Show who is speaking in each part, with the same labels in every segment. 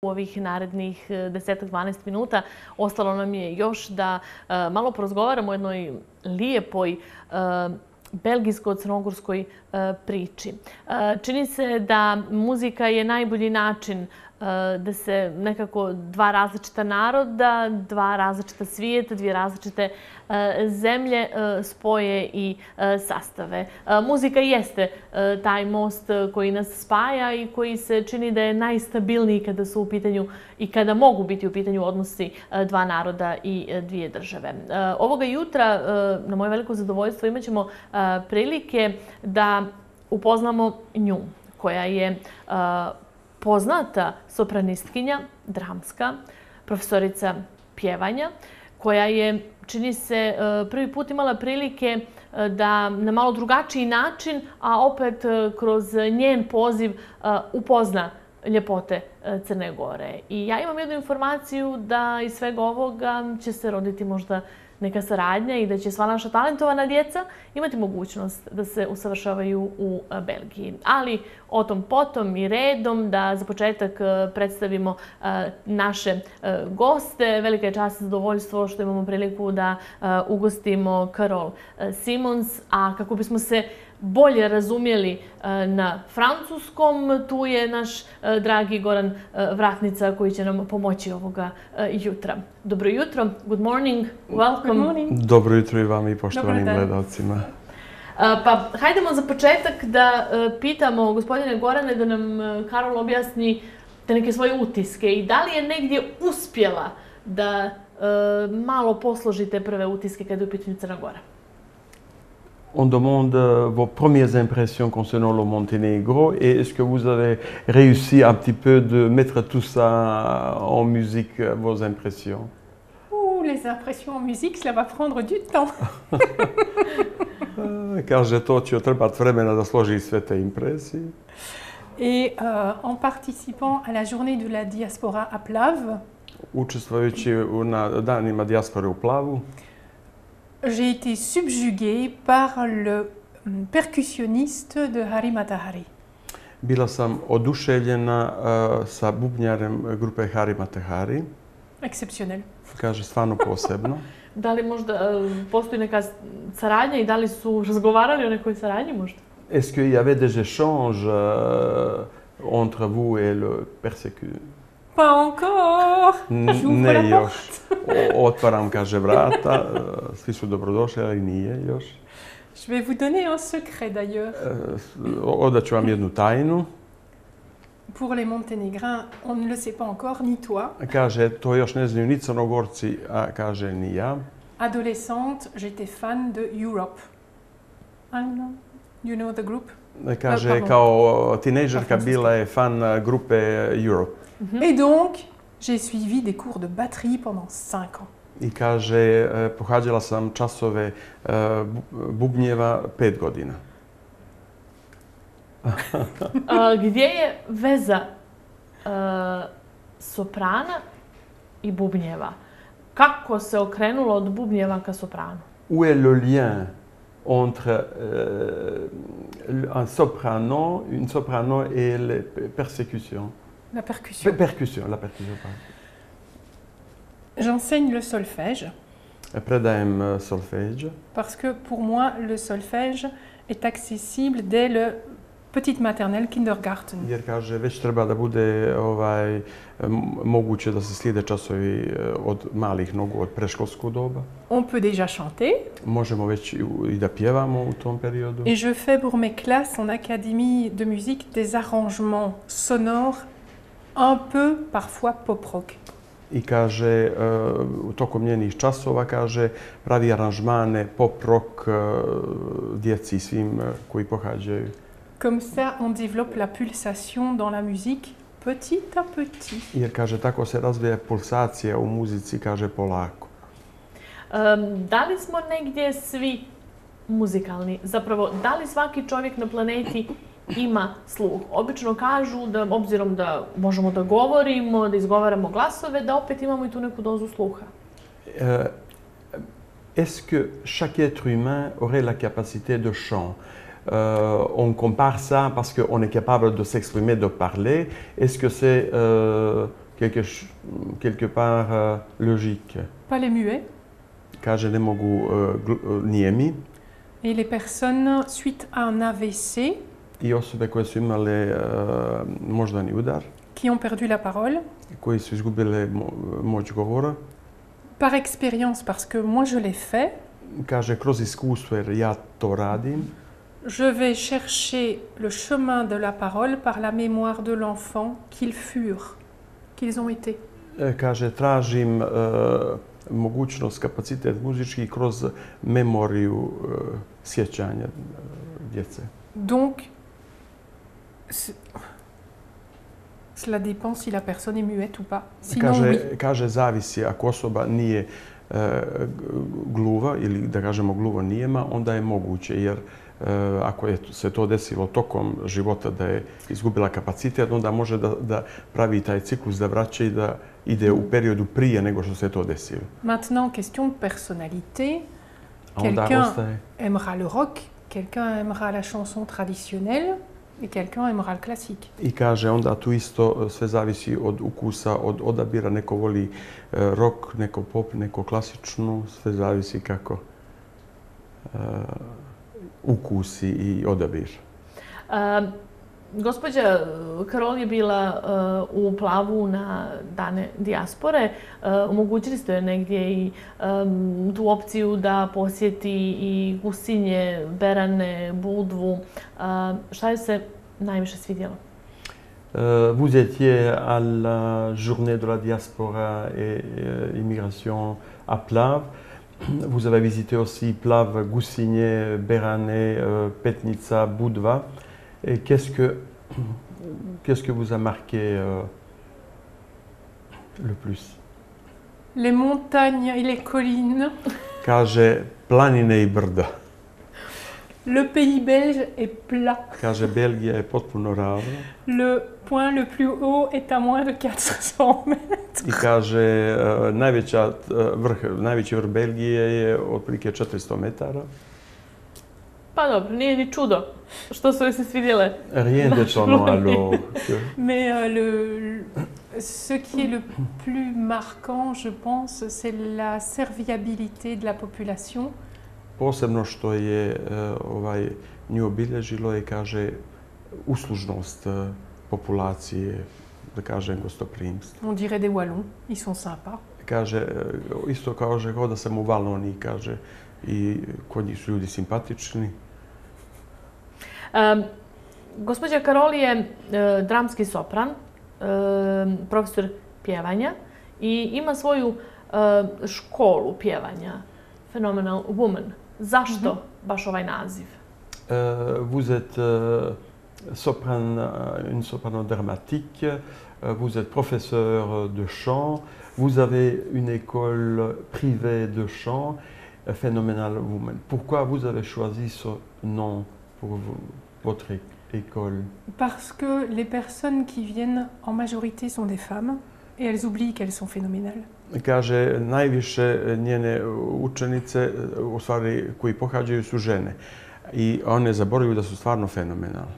Speaker 1: U ovih narednih 10-12 minuta ostalo nam je još da malo porazgovaramo o jednoj lijepoj belgijsko-crnogorskoj priči. Čini se da muzika je najbolji način da se nekako dva različita naroda, dva različita svijeta, dvije različite zemlje spoje i sastave. Muzika jeste taj most koji nas spaja i koji se čini da je najstabilniji kada su u pitanju i kada mogu biti u pitanju odnosi dva naroda i dvije države. Ovoga jutra, na moje veliko zadovoljstvo, imat ćemo prilike da upoznamo nju, koja je poznata sopranistkinja, dramska, profesorica pjevanja, koja je, čini se, prvi put imala prilike da na malo drugačiji način, a opet kroz njen poziv upozna ljepote Crne Gore. I ja imam jednu informaciju da iz svega ovoga će se roditi možda neka saradnja i da će sva naša talentovana djeca imati mogućnost da se usavršavaju u Belgiji. Ali o tom potom i redom da za početak predstavimo naše goste. Velika je čast i zadovoljstvo što imamo priliku da ugostimo Carole Simons, a kako bismo se bolje razumjeli na francuskom, tu je naš dragi Goran Vratnica koji će nam pomoći ovoga jutra. Dobro jutro, good morning, welcome.
Speaker 2: Good morning. Dobro jutro i vam i poštovanim gledalcima.
Speaker 1: Pa hajdemo za početak da pitamo gospodine Gorane da nam Karol objasni te neke svoje utiske i da li je negdje uspjela da malo posložite prve utiske kada je u pitanju Crna Gora.
Speaker 2: On demande vos premières impressions concernant le Monténégro et est-ce que vous avez réussi un petit peu de mettre tout ça en musique, vos impressions?
Speaker 3: Les impressions en musique, cela va prendre du temps.
Speaker 2: Kaže, to će trebati vremena da složi sve te impresije.
Speaker 3: Et en participant à la journée de la diaspora à Plave,
Speaker 2: učestvujući na danima dijaspore u Plavu,
Speaker 3: j'ai été subjuguée par le percussionniste de Hari Matahari.
Speaker 2: Bila sam oduševljena sa bubnjarem grupe Hari Matahari.
Speaker 3: Exceptionnel.
Speaker 2: Kaže, stvarno posebno.
Speaker 1: Da li možda postoji neka saradnja i da li su razgovarali o nekoj saradnji možda?
Speaker 2: Est-ce qu'il y avait des échanges entre vous et le persécuteur?
Speaker 3: Pas encore. J'ouvre la porte.
Speaker 2: Otvaram, kaže, vrata. Svi su dobrodošli, ali nije još.
Speaker 3: Je vais vous donner un secret d'ailleurs.
Speaker 2: Odaću vam jednu tajnu.
Speaker 3: Pour les Monténégrins, on ne le sait pas encore, ni toi.
Speaker 2: Kaže, to još ne znaju ni Crnogorci, a kaže ni ja.
Speaker 3: Adolescente, j'étais fan de Europe. You know the group?
Speaker 2: Kaže, kao tinejdžerka bila je fan grupe Europe.
Speaker 3: Et donc, j'ai suivi des cours de batterie pendant 5 ans.
Speaker 2: I kaže, pohađala sam časove bubnjeva 5 godina.
Speaker 1: Gdje je veza soprana i bubnjeva? Kako se okrenulo od bubnjeva ka sopranu?
Speaker 2: Où est le lien entre une soprano et les persécutions?
Speaker 3: La percussion.
Speaker 2: La percussion, pardon.
Speaker 3: J'enseigne le solfège.
Speaker 2: Predajem solfège.
Speaker 3: Parce que pour moi, le solfège est accessible dès le petite maternelle, kindergarten.
Speaker 2: Jer kaže, već treba da bude moguće da se slijede časovi od malih nogu, od preškolskog doba.
Speaker 3: On peut déjà chanter.
Speaker 2: Možemo već i da pjevamo u tom periodu.
Speaker 3: Et je fais pour mes classes en académie de musique des arrangements sonores un peu parfois pop-rock.
Speaker 2: I kaže, tokom njenih časova, kaže, pravi aranžmane pop-rock djeci i svim koji pohađaju.
Speaker 3: Comme ça, on développe la pulsation dans la musique petit à petit.
Speaker 2: Jer, kaže, tako se razvija pulsacija u muzici, kaže, polako.
Speaker 1: Da li smo negdje svi muzikalni? Zapravo, da li svaki čovjek na planeti ima sluh? Obično kažu da, obzirom da možemo da govorimo, da izgovaramo glasove, da opet imamo i tu neku dozu sluha.
Speaker 2: Est-ce que chaque être humain aurait la capacité de chant? On compare ça parce qu'on est capable de s'exprimer, de parler. Est-ce que c'est quelque part logique.
Speaker 3: Pas les muets.
Speaker 2: Kaže, ne mogu nijemi
Speaker 3: Et les personnes, suite à un AVC,
Speaker 2: i osobe koje su imale moždani udar,
Speaker 3: qui ont perdu la parole,
Speaker 2: koji su izgubile moć govora.
Speaker 3: par expérience, parce que moi je l'ai fait,
Speaker 2: Kaže, kroz iskustvo, jer ja to radim,
Speaker 3: je vais chercher le chemin de la parole par la mémoire de l'enfant qu'ils furent, qu'ils ont été.
Speaker 2: kaže, tražim mogućnost, kapacitet muzički kroz memoriju sjećanja djece.
Speaker 3: Donc, cela dépend si la personne est muette ou pas. Sinon, oui.
Speaker 2: Kaže, zavisi, ako osoba nije gluva ili da kažemo gluvo nijema, onda je moguće, jer ako je se to desilo tokom života da je izgubila kapacitet, onda može da pravi taj ciklus, da vraća i da ide u periodu prije nego što se to desilo.
Speaker 3: Maintenant, question de personnalité. Quelqu'un aimera le rock, quelqu'un aimera la chanson traditionnelle et quelqu'un aimera le classique.
Speaker 2: I kaže, onda tu isto sve zavisi od ukusa, od odabira. Neko voli rock, neko pop, neko klasičnu, sve zavisi kako ukusi i odabir.
Speaker 1: Gospođa Karol je bila u Plavu na Dane dijaspore. Omogućili ste joj negdje i tu opciju da posjeti i Gusinje, Berane, Budvu. Šta joj se najviše svidjelo?
Speaker 2: Vous étiez à la journée de la diaspora et immigration à Plave. Vous avez visité aussi Plave, Gusinje, Berane, Petnica, Budva. Et qu'est-ce que vous a marqué le plus?
Speaker 3: Les montagnes et les collines.
Speaker 2: Kaže, planine i brda.
Speaker 3: Le pays belge est plat.
Speaker 2: Kaže, Belgija je potpuno ravna.
Speaker 3: Le point le plus haut est à moins de 400 mètres.
Speaker 2: I kaže, najveći vrh Belgije je otprilike 400 metara.
Speaker 3: Pa dobro, nije ni čudo što su joj se svidjele.
Speaker 2: Rien d'étonnant alors.
Speaker 3: Mais ce qui est le plus marquant, je pense, c'est la serviabilité de la population.
Speaker 2: Posebno što je nju obilježilo je, kaže, uslužnost populacije, da kažem, gostoprimstvo.
Speaker 3: On dirait des Wallons, ils sont sympas.
Speaker 2: Kaže, isto kao da sam u Valoniji, kaže, i kod njih su ljudi simpatični.
Speaker 1: Gospođa Karol je dramski sopran, profesor pjevanja i ima svoju školu pjevanja, Phenomenal Woman. Zašto baš ovaj naziv?
Speaker 2: Vous êtes une soprano dramatique, vous êtes professeur de chant, vous avez une école privée de chant, Phenomenal Woman. Pourquoi vous avez choisi ce nom pour votre école?
Speaker 3: Parce que les personnes qui viennent en majorité sont des femmes et elles oublient qu'elles sont phénoménales.
Speaker 2: Kaže, najviše njene učenice, u stvari koji pohađaju, su žene. I one zaboravljaju da su stvarno fenomenalne.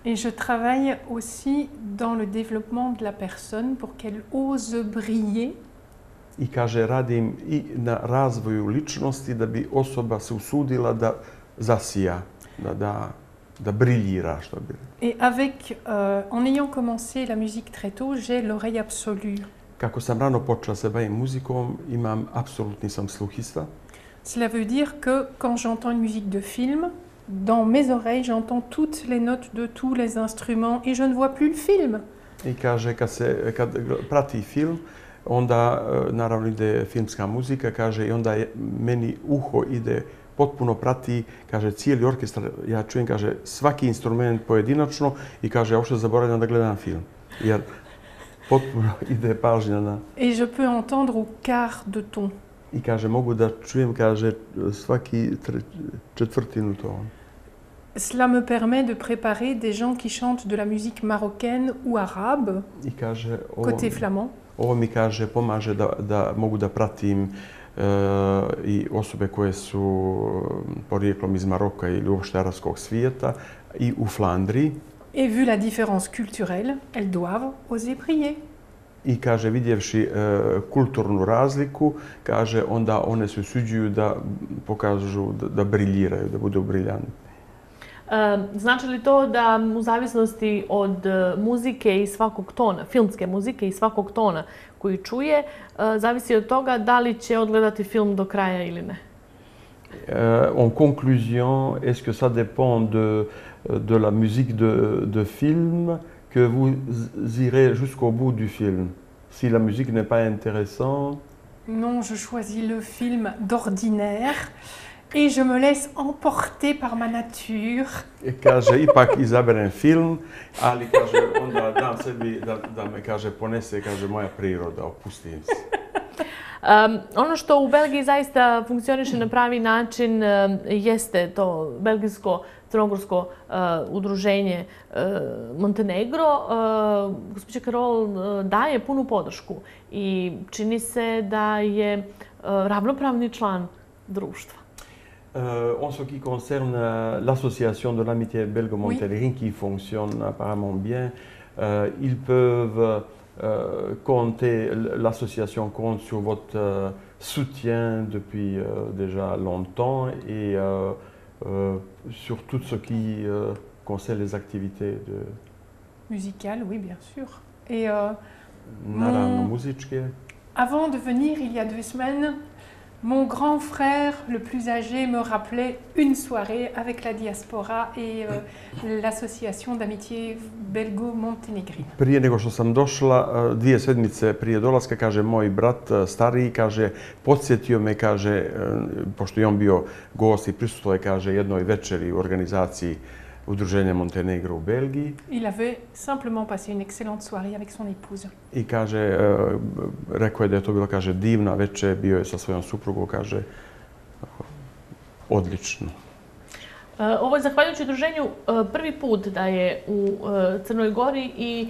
Speaker 3: Et je travaille aussi dans le développement de la personne pour qu'elle ose briller.
Speaker 2: I kaže, radim i na razvoju ličnosti da bi osoba se usudila da zasija, da briljira, što bi.
Speaker 3: Et avec, en ayant commencé la musique très tôt, j'ai l'oreille absolue.
Speaker 2: Kako sam rano počela se bavim muzikom, apsolutni sam sluhista.
Speaker 3: Cela veut dire que quand j'entends une musique de film, dans mes oreilles, j'entends toutes les notes de tous les instruments et je ne vois plus le film.
Speaker 2: I kaže, kad prati film, onda naravno ide filmska muzika, kaže, i onda meni uho ide, potpuno prati, kaže, cijeli orkestar, ja čujem, kaže, svaki instrument pojedinačno i kaže, ja uopšte zaboravljam da gledam film. Jer potpuno ide pažnja na...
Speaker 3: Et je peux entendre au quart de ton.
Speaker 2: I kaže, mogu da čujem, kaže, svaki četvrtinu tona.
Speaker 3: Cela me permet de préparer des gens qui chantent de la musique marocaine ou arabe,
Speaker 2: I kaže,
Speaker 3: côté flamand.
Speaker 2: Ovo mi, kaže, pomaže da mogu da pratim i osobe koje su porijeklom iz Maroka ili uopšte arapskog svijeta i u Flandriji.
Speaker 3: Et vu la différence culturelle, elles doivent oser briller.
Speaker 2: I kaže, vidjevši kulturnu razliku, kaže, onda one se usuđuju da pokažu, da briljiraju, da budu briljantni.
Speaker 1: Znači li to da u zavisnosti od muzike i svakog tona, filmske muzike i svakog tona koji čuje, zavisi od toga da li će odgledati film do kraja ili ne?
Speaker 2: En conclusion, est-ce que ça dépend de la musique de film que vous irez jusqu'au bout du film? Si la musique n'est pas intéressante?
Speaker 3: Non, je choisis le film d'ordinaire et je me laisse emporter par ma nature.
Speaker 2: Kaže, ipak izaberem film, ali kaže, onda dam sebi da me, kaže, ponese, kaže, moja priroda, opustim se.
Speaker 1: Ono što u Belgiji zaista funkcioniše na pravi način jeste to belgijsko-crnogorsko udruženje Montenegro. Gospođa Karol daje punu podršku i čini se da je ravnopravni član društva.
Speaker 2: En ce qui concerne l'association de l'amitié belgo-monténégrine qui fonctionne apparemment bien, ils peuvent compter, l'association compte sur votre soutien depuis déjà longtemps et sur tout ce qui concerne les activités
Speaker 3: musicales, oui, bien sûr. Et
Speaker 2: muzičke.
Speaker 3: Avant de venir, il y a 2 semaines, mon grand frère, le plus âgé, me rappelait une soirée avec la diaspora et l'association d'amitié belgo-monténégrine.
Speaker 2: Prije nego što sam došla, 2 sedmice prije dolaska, kaže, moj brat stariji, kaže, podsjetio me, kaže, pošto je on bio gost i prisustvovao, kaže, jednoj večeri u organizaciji Udruženja Montenegro u Belgiji.
Speaker 3: Il avait simplement passé une excellente soirée avec son épouse.
Speaker 2: I kaže, rekao je da je to bilo, kaže, divna večer, bio je sa svojom suprugom, kaže, odlično.
Speaker 1: Ovo je zahvaljujući udruženju prvi put da je u Crnoj Gori i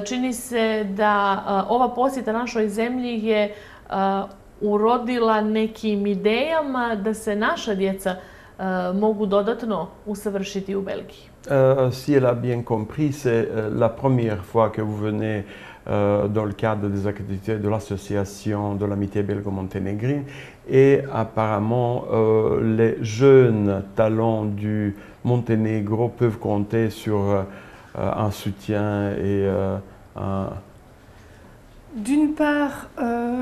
Speaker 1: čini se da ova posjeta našoj zemlji je urodila nekim idejama da se naša djeca mogu dodatno usavršiti u Belgiji.
Speaker 2: Si elle a bien compris, c'est la première fois que vous venez dans le cadre des activités de l'association de l'amitié belgo-monténégrine et apparemment les jeunes talents du Monténégro peuvent compter sur un soutien et un...
Speaker 3: D'une part,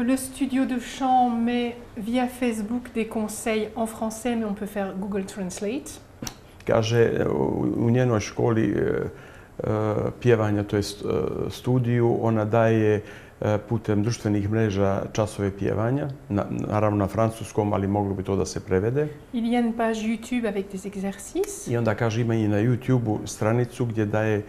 Speaker 3: le studio de chant met via Facebook des conseils en français, mais on peut faire Google Translate.
Speaker 2: Kaže, u njenoj školi pjevanja, to je studiju, ona daje putem društvenih mreža časove pjevanja, naravno na francuskom, ali moglo bi to da se prevede.
Speaker 3: Il y a une page YouTube avec des exercices.
Speaker 2: I onda, kaže, ima i na YouTube-u stranicu gdje daje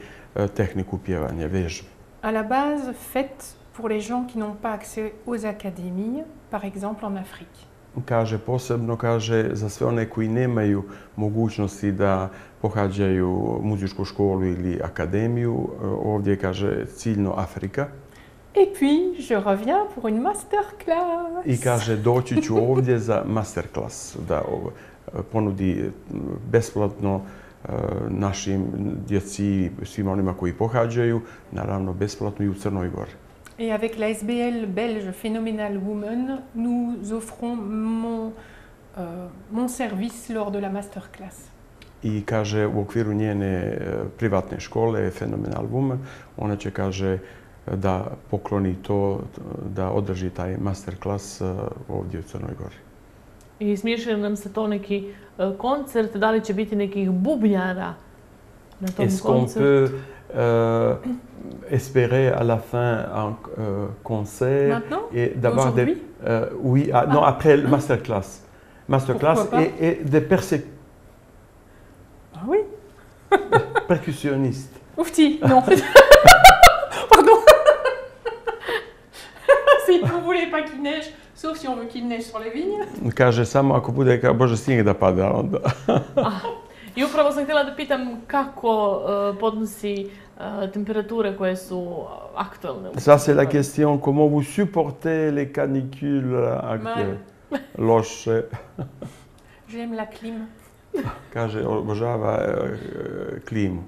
Speaker 2: tehniku pjevanja, vežbe.
Speaker 3: À la base, faite pour les gens qui n'ont pas accès aux académies, par exemple en Afrique.
Speaker 2: Kaže, posebno, kaže, za sve one koji nemaju mogućnosti da pohađaju muzičku školu ili akademiju, ovdje, kaže, ciljno Afrika.
Speaker 3: Et puis, je reviens pour une masterclass.
Speaker 2: I kaže, doći ću ovdje za masterclass, da ponudi besplatno našim djeci, svima onima koji pohađaju, naravno besplatno i u Crnoj Gori.
Speaker 3: Et avec la SBL belge Phenomenal Woman, nous offrons mon service lors de la masterclass.
Speaker 2: I kaže, u okviru njene privatne škole, Phenomenal Woman, ona će, kaže, da pokloni to, da održi taj masterclass ovdje u Crnoj Gori.
Speaker 1: I smišlja nam se to neki koncert, da li će biti nekih bubnjara na tom koncertu?
Speaker 2: Espérer à la fin un concert
Speaker 3: Maintenant?
Speaker 2: Et d'avoir des oui, non, après le masterclass et des
Speaker 3: Ah oui.
Speaker 2: percussionnistes.
Speaker 3: Oufti, non. Pardon. Si vous voulez pas qu'il neige, sauf si on veut qu'il neige sur les vignes.
Speaker 2: Kaže, samo ako bude, kao, Bože, snijeg da pada onda.
Speaker 1: I upravo sam htjela da pitam kako podnosi temperature koje su aktualne.
Speaker 2: Ça, c'est la question, comment vous supportez les canicules actuelles? Loše.
Speaker 3: J'aime la clim.
Speaker 2: Kaže, obožava klimu.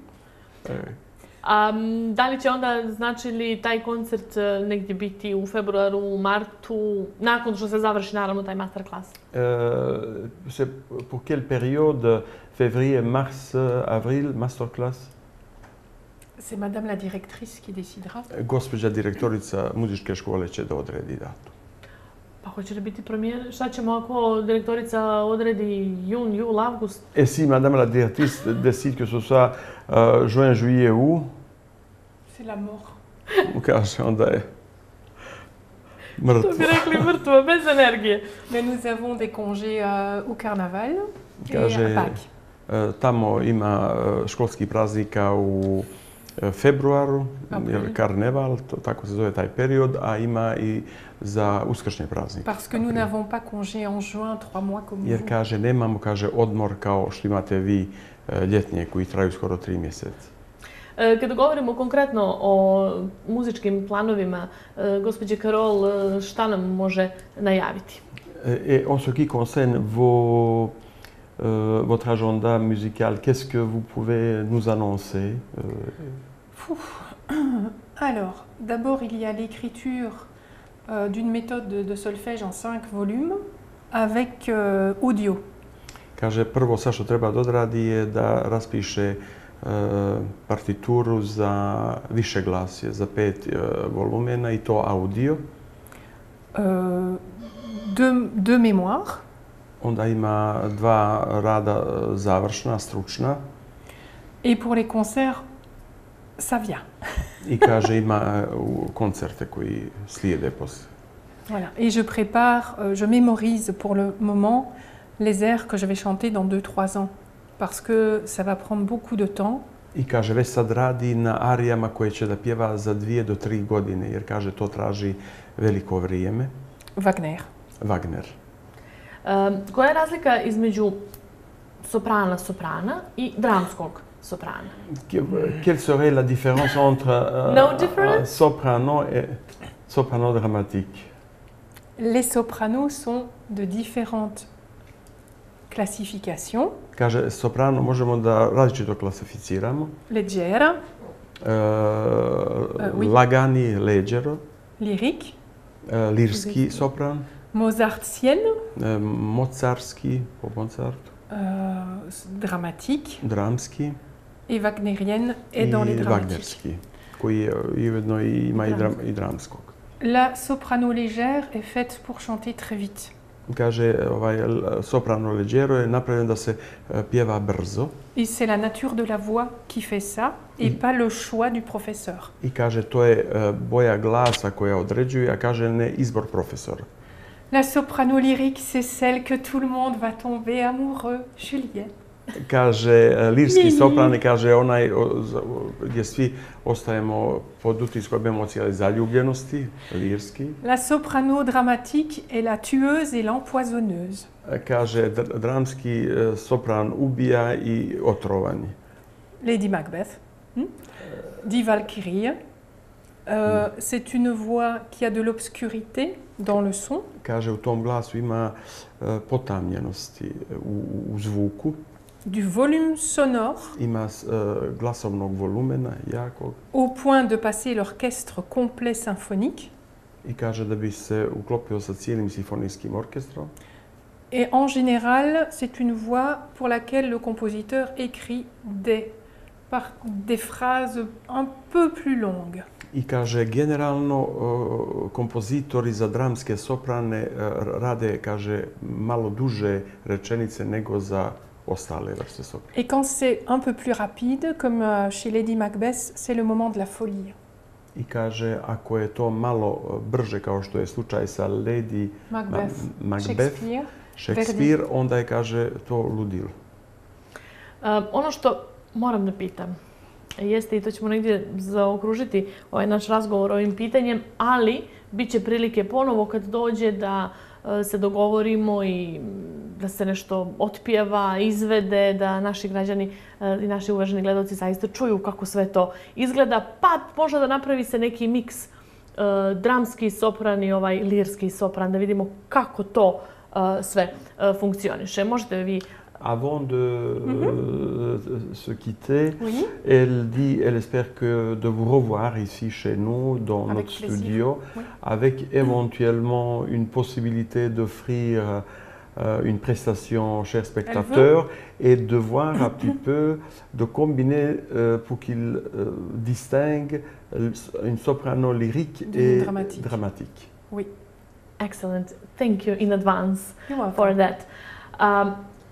Speaker 1: Da li će onda, znači li taj koncert negdje biti u februaru, u martu, nakon što se završi naravno taj masterclass?
Speaker 2: C'est pour quelle période? Février, mars, avril, masterclass?
Speaker 3: C'est Madame la directrice qui décidera.
Speaker 2: Gospođa direktorica muzičke škole će da odredi datum.
Speaker 1: Pa hoće li biti premijer? Šta ćemo ako direktorica odredi jun, jul, avgust?
Speaker 2: Et si Madame la directrice décide que ce soit juin, juillet, août,
Speaker 3: C'est la mort.
Speaker 2: kaže, onda je
Speaker 1: To
Speaker 2: mrtvo.
Speaker 1: bi rekli mrtvo, bez energije.
Speaker 3: Mais nous avons des congés au carnaval et
Speaker 2: Kaže,
Speaker 3: à Pâques.
Speaker 2: tamo ima školskih praznika u februaru,
Speaker 3: April.
Speaker 2: karneval, tako se zove taj period, a ima i za uskršnje praznike.
Speaker 3: Parce que nous n'avons pas congé en juin 3 mois comme
Speaker 2: Jer
Speaker 3: vous.
Speaker 2: kaže, nemamo, kaže, odmor kao što imate vi ljetnje koji traju skoro 3 mjeseca.
Speaker 1: Kada govorimo konkretno o muzičkim planovima, gospođe Karol, šta nam može najaviti?
Speaker 2: Et en ce qui concerne votre agenda musical, qu'est-ce que vous pouvez nous annoncer?
Speaker 3: Alors, d'abord, il y a l'écriture d'une méthode de solfège en 5 volumes avec audio.
Speaker 2: Kaže, prvo sad što treba da odradi je da raspiše partituru za više glasje, za 5 volumena i to audio.
Speaker 3: Deux mémoires.
Speaker 2: Onda ima 2 rada završna, stručna.
Speaker 3: Et pour les concerts, ça vient.
Speaker 2: I kaže, ima koncerte koji slijede poslije.
Speaker 3: Voilà. Et je prépare, je mémorise pour le moment les airs que je vais chanter dans 2-3 ans. Parce que ça va prendre beaucoup de temps.
Speaker 2: I kaže, već sad radi na arijama koje će da pjeva za 2 do 3 godine, jer kaže, to traži veliko vrijeme.
Speaker 3: Wagner.
Speaker 2: Wagner.
Speaker 1: Koja je razlika između soprana i dramskog soprana?
Speaker 2: Quelle serait la différence entre
Speaker 1: No difference?
Speaker 2: un soprano et soprano dramatique?
Speaker 3: Les sopranos sont de différentes classifications.
Speaker 2: Kaže, soprano možemo da različito klasificiramo.
Speaker 3: Leggera, oui.
Speaker 2: Lagani, leggero,
Speaker 3: lyrique,
Speaker 2: lirski sopran,
Speaker 3: mozartienne,
Speaker 2: mozartski, po Mozartu,
Speaker 3: dramatique
Speaker 2: dramski
Speaker 3: et wagnerienne est dans les
Speaker 2: i
Speaker 3: dramatiques.
Speaker 2: wagnerski, koji je ujedno ima i dramskog.
Speaker 3: La soprano légère est faite pour chanter très vite.
Speaker 2: Kaže, soprano leggero je napravljen da se pjeva brzo.
Speaker 3: Et c'est la nature de la voix qui fait ça et pas le choix du professeur.
Speaker 2: I kaže, to je boja glasa koja određuje, a kaže, ne izbor profesora.
Speaker 3: La soprano lyrique, c'est celle que tout le monde va tomber amoureux, Juliette.
Speaker 2: Kaže, lirski sopran, kaže, onaj gdje svi ostajemo pod utiskom emocija i zaljubljenosti, lirski.
Speaker 3: La soprano dramatique est la tueuse et l'empoisonneuse.
Speaker 2: Kaže, dramski sopran ubija i otrovanje.
Speaker 3: Lady Macbeth, Die Valkyrie. C'est une voix qui a de l'obscurité dans le son.
Speaker 2: Kaže, u tom glasu ima potamnjenosti u zvuku.
Speaker 3: Du volume sonore.
Speaker 2: Ima glasovnog volumena jakog.
Speaker 3: Au point de passer l'orchestre complet symphonique.
Speaker 2: I kaže da bi se uklopio sa cijelim simfonijskim orkestrom.
Speaker 3: Et en général, c'est une voix pour laquelle le compositeur écrit des phrases un peu plus longues.
Speaker 2: I kaže, generalno kompozitori za dramske soprane rade, kaže, malo duže rečenice nego za ostale vrste soprana.
Speaker 3: Et quand c'est un peu plus rapide, comme chez Lady Macbeth, c'est le moment de la folie.
Speaker 2: I kaže, ako je to malo brže, kao što je slučaj sa Lady
Speaker 3: Macbeth,
Speaker 2: Shakespeare, onda je, kaže, to ludilo.
Speaker 1: Ono što moram da pitam jeste, i to ćemo negdje zaokružiti ovaj naš razgovor ovim pitanjem, ali bit će prilike ponovo kad dođe da se dogovorimo i da se nešto otpjeva, izvede, da naši građani i naši uvaženi gledalci zaista čuju kako sve to izgleda, pa možda da napravi se neki miks dramski sopran i ovaj lirski sopran, da vidimo kako to sve funkcioniše. Možete vi
Speaker 2: avant de se quitter,
Speaker 3: Oui.
Speaker 2: elle dit, elle espère de vous revoir ici chez nous, dans
Speaker 3: Avec
Speaker 2: notre
Speaker 3: plaisir.
Speaker 2: studio,
Speaker 3: Oui.
Speaker 2: avec éventuellement une possibilité d'offrir une prestation, chers spectateurs, et de voir un petit peu, de combiner pour qu'ils distinguent une soprano lyrique et dramatique.
Speaker 3: Oui.
Speaker 1: Excellent. Thank you in advance
Speaker 3: You're welcome.
Speaker 1: for that.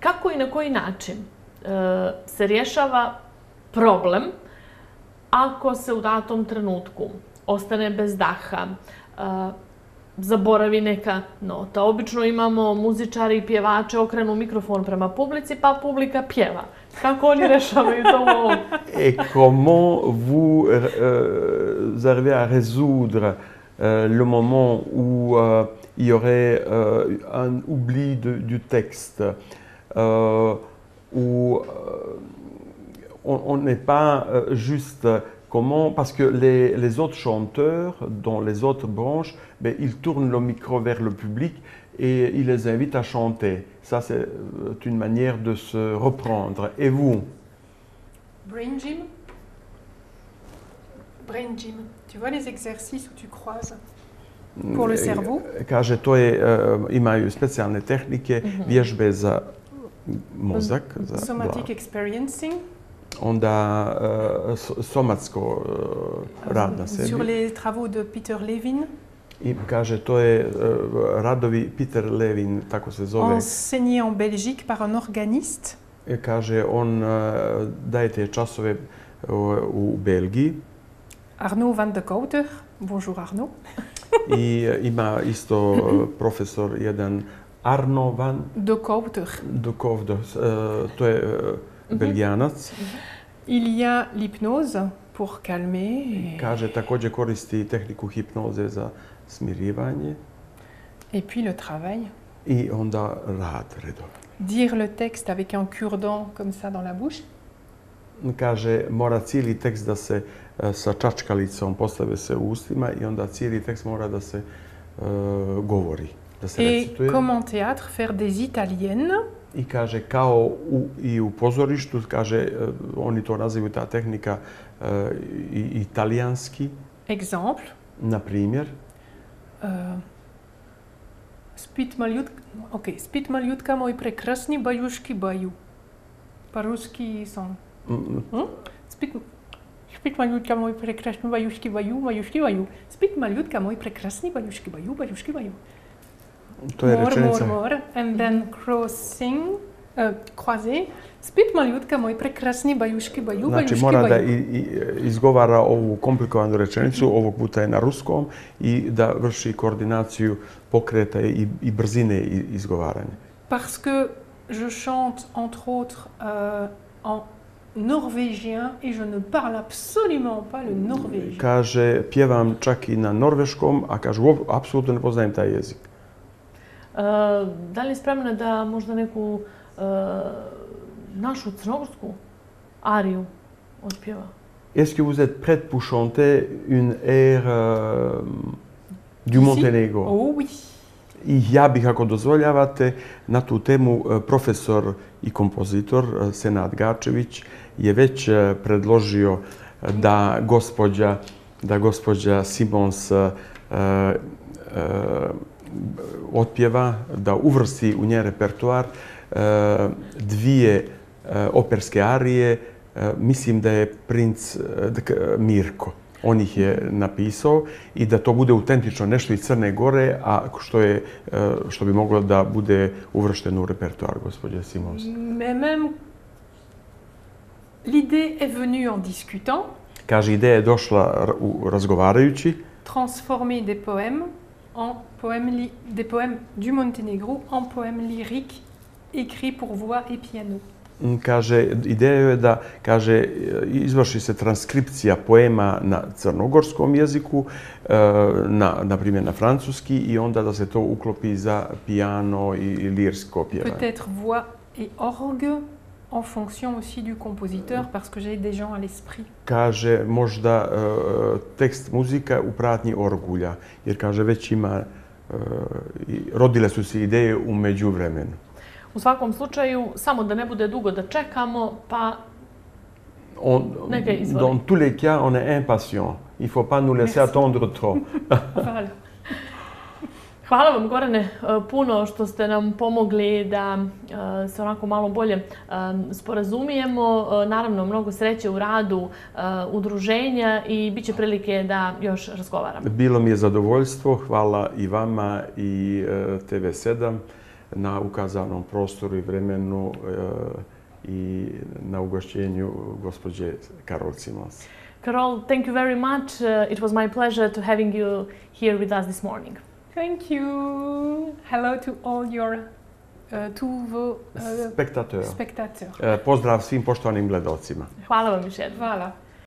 Speaker 1: Kako i na koji način se rješava problem ako se u datom trenutku ostane bez daha, zaboravi neka nota? Obično imamo muzičari i pjevače okrenu mikrofon prema publici, pa publika pjeva. Kako oni rješavaju to?
Speaker 2: Et comment vous arrivez à résoudre le moment où il y aurait un oubli du texte, où on n'est pas juste comment, parce que les autres chanteurs dans les autres branches, ben, ils tournent le micro vers le public et ils les invitent à chanter. Ça, c'est une manière de se reprendre. Et vous?
Speaker 3: Brain gym. Brain gym. Tu vois les exercices où tu croises pour le cerveau?
Speaker 2: Kaže, imaju specijalne tehnike, vježbe za mozak.
Speaker 3: Somatic experiencing.
Speaker 2: Onda somatsko rad na sebi.
Speaker 3: Sur les travaux de Peter Levin.
Speaker 2: I kaže, to je radovi Peter Levin, tako se zove.
Speaker 3: Enseigné en Belgique par un organiste.
Speaker 2: Kaže, on daje te časove u Belgiji.
Speaker 3: Arnaud van de Kouter. Bonjour Arnaud.
Speaker 2: I ima isto profesor jedan Arno van
Speaker 3: de Kouter.
Speaker 2: To je Belgijanac.
Speaker 3: Il y a l'hypnose pour calmer.
Speaker 2: Kaže, također koristi tehniku hipnoze za smirivanje.
Speaker 3: Et puis le travail.
Speaker 2: I onda rad redovan.
Speaker 3: Dire le texte avec un cure-dent comme ça dans la bouche.
Speaker 2: Kaže, mora cijeli tekst da se sa čačkalicom postave se u ustima i onda cijeli tekst mora da se govori, da se recituje.
Speaker 3: Et comme en théâtre, faire des italiennes.
Speaker 2: I kaže, kao i u pozorištu, kaže, oni to nazivaju ta tehnika italijanski.
Speaker 3: Exemple.
Speaker 2: Na primjer.
Speaker 3: Spit maljutka moj prekrasni bajuški baju. По-русски song. Spit maljutka moj prekrasni bajuški baju, bajuški baju. Spit maljutka moj prekrasni bajuški baju, bajuški baju.
Speaker 2: To je rečenica.
Speaker 3: More, and then croisé. Spit maljutka moj prekrasni bajuški baju, bajuški baju.
Speaker 2: Znači mora da izgovara ovu komplikovanu rečenicu, ovog puta je na ruskom, i da vrši koordinaciju pokreta i brzine izgovaranja.
Speaker 3: Parce que je chante entre autres en norvégien et je ne parle absolument pas le norvégien.
Speaker 2: Kaže, pjevam čak i na norveškom, a kaže, apsolutno ne poznajem taj jezik.
Speaker 1: Da li je spremna da možda neku našu crnogorsku ariju otpjeva?
Speaker 2: Est-ce que vous êtes prête pour chanter une aire du Monténégro?
Speaker 3: Oh oui.
Speaker 2: I ja bih, ako dozvoljavate, na tu temu profesor i kompozitor Senad Gačević je već predložio da gospođa Simons otpjeva, da uvrsti u njen repertoar dvije operske arije. Mislim da je princ Mirko. On ih je napisao i da to bude autentično nešto iz Crne Gore, a što bi moglo da bude uvršteno u repertoar gospođe Simons.
Speaker 3: L'idée est venue en discutant.
Speaker 2: Kaže, ideja je došla razgovarajući.
Speaker 3: Transformer des poèmes du Monténégro en poèmes lyriques écrits pour voix et piano.
Speaker 2: Kaže, ideja je da, kaže, izvrši se transkripcija poema na crnogorskom jeziku, na primjer na francuski, i onda da se to uklopi za piano i lirsko pjevanje.
Speaker 3: Peut-être voix et orgue en fonction aussi du compositeur, parce que j'ai des gens à l'esprit.
Speaker 2: Kaže, možda tekst muzika u pratnji orgulja, jer kaže, već ima, rodile su se ideje u međuvremenu.
Speaker 1: U svakom slučaju, samo da ne bude dugo da čekamo, pa
Speaker 2: Dans tous les cas, on est impatient. Il ne faut pas nous laisser attendre trop.
Speaker 3: Voilà.
Speaker 1: Hvala vam, Gorane, puno što ste nam pomogli da se onako malo bolje sporazumijemo. Naravno, mnogo sreće u radu udruženja i bit će prilike da još razgovaramo.
Speaker 2: Bilo mi je zadovoljstvo. Hvala i vama i TV7 na ukazanom prostoru i vremenu i na ugošćenju gospođe Carol Simons.
Speaker 1: Carol, thank you very much. It was my pleasure to having you here with us this morning.
Speaker 3: Thank you. Hello to all your
Speaker 2: Spectateurs.
Speaker 3: spectateurs.
Speaker 2: Pozdrav svim poštovanim gledalcima.
Speaker 1: Hvala vam još jednom.
Speaker 3: Voilà.